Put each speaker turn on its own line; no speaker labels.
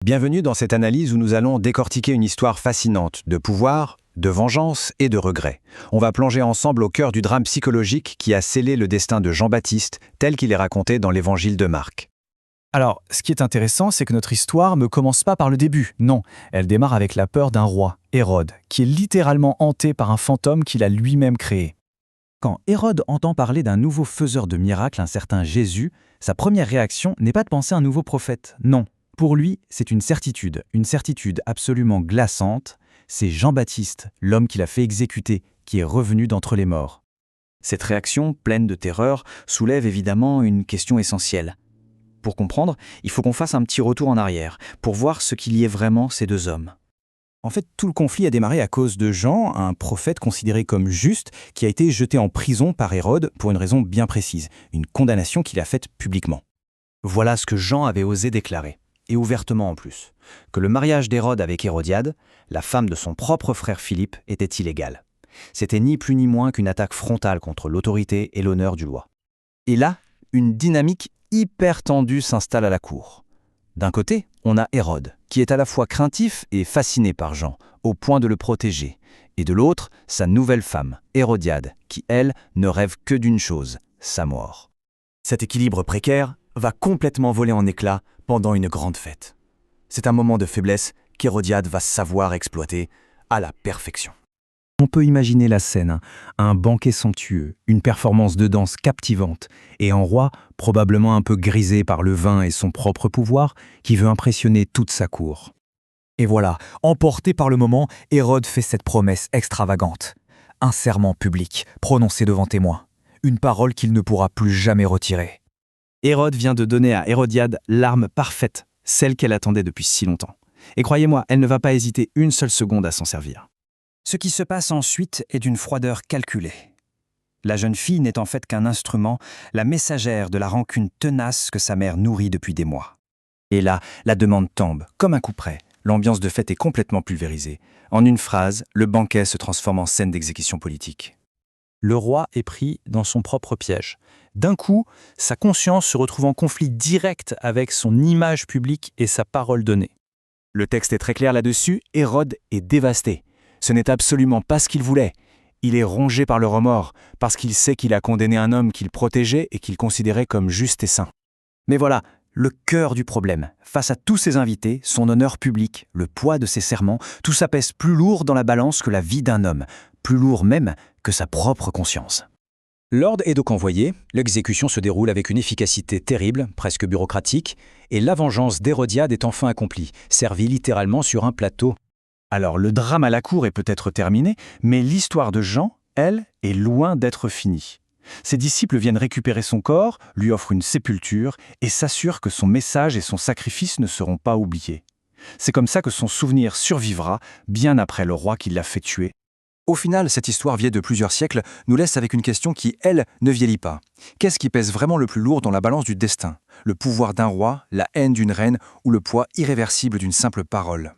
Bienvenue dans cette analyse où nous allons décortiquer une histoire fascinante de pouvoir, de vengeance et de regret. On va plonger ensemble au cœur du drame psychologique qui a scellé le destin de Jean-Baptiste tel qu'il est raconté dans l'évangile de Marc.
Alors, ce qui est intéressant, c'est que notre histoire ne commence pas par le début. Non, elle démarre avec la peur d'un roi, Hérode, qui est littéralement hanté par un fantôme qu'il a lui-même créé. Quand Hérode entend parler d'un nouveau faiseur de miracles, un certain Jésus, sa première réaction n'est pas de penser à un nouveau prophète. Non, pour lui, c'est une certitude absolument glaçante. C'est Jean-Baptiste, l'homme qu'il a fait exécuter, qui est revenu d'entre les morts. Cette réaction, pleine de terreur, soulève évidemment une question essentielle. Pour comprendre, il faut qu'on fasse un petit retour en arrière, pour voir ce qu'il y est vraiment ces deux hommes. En fait, tout le conflit a démarré à cause de Jean, un prophète considéré comme juste, qui a été jeté en prison par Hérode pour une raison bien précise, une condamnation qu'il a faite publiquement. Voilà ce que Jean avait osé déclarer, et ouvertement en plus, que le mariage d'Hérode avec Hérodiade, la femme de son propre frère Philippe, était illégal. C'était ni plus ni moins qu'une attaque frontale contre l'autorité et l'honneur du roi. Et là, une dynamique hyper tendue s'installe à la cour. D'un côté, on a Hérode, qui est à la fois craintif et fasciné par Jean, au point de le protéger. Et de l'autre, sa nouvelle femme, Hérodiade, qui, elle, ne rêve que d'une chose, sa mort. Cet équilibre précaire va complètement voler en éclats pendant une grande fête. C'est un moment de faiblesse qu'Hérodiade va savoir exploiter à la perfection. On peut imaginer la scène, un banquet somptueux, une performance de danse captivante, et un roi, probablement un peu grisé par le vin et son propre pouvoir, qui veut impressionner toute sa cour. Et voilà, emporté par le moment, Hérode fait cette promesse extravagante. Un serment public, prononcé devant témoins. Une parole qu'il ne pourra plus jamais retirer. Hérode vient de donner à Hérodiade l'arme parfaite, celle qu'elle attendait depuis si longtemps. Et croyez-moi, elle ne va pas hésiter une seule seconde à s'en servir. Ce qui se passe ensuite est d'une froideur calculée. La jeune fille n'est en fait qu'un instrument, la messagère de la rancune tenace que sa mère nourrit depuis des mois. Et là, la demande tombe, comme un coup près. L'ambiance de fête est complètement pulvérisée. En une phrase, le banquet se transforme en scène d'exécution politique. Le roi est pris dans son propre piège. D'un coup, sa conscience se retrouve en conflit direct avec son image publique et sa parole donnée. Le texte est très clair là-dessus, Hérode est dévasté. Ce n'est absolument pas ce qu'il voulait. Il est rongé par le remords, parce qu'il sait qu'il a condamné un homme qu'il protégeait et qu'il considérait comme juste et saint. Mais voilà, le cœur du problème. Face à tous ses invités, son honneur public, le poids de ses serments, tout ça pèse plus lourd dans la balance que la vie d'un homme, plus lourd même que sa propre conscience. L'ordre est donc envoyé, l'exécution se déroule avec une efficacité terrible, presque bureaucratique, et la vengeance d'Hérodiade est enfin accomplie, servie littéralement sur un plateau. Alors le drame à la cour est peut-être terminé, mais l'histoire de Jean, elle, est loin d'être finie. Ses disciples viennent récupérer son corps, lui offrent une sépulture et s'assurent que son message et son sacrifice ne seront pas oubliés. C'est comme ça que son souvenir survivra, bien après le roi qui l'a fait tuer. Au final, cette histoire vieille de plusieurs siècles nous laisse avec une question qui, elle, ne vieillit pas. Qu'est-ce qui pèse vraiment le plus lourd dans la balance du destin ? Le pouvoir d'un roi, la haine d'une reine ou le poids irréversible d'une simple parole ?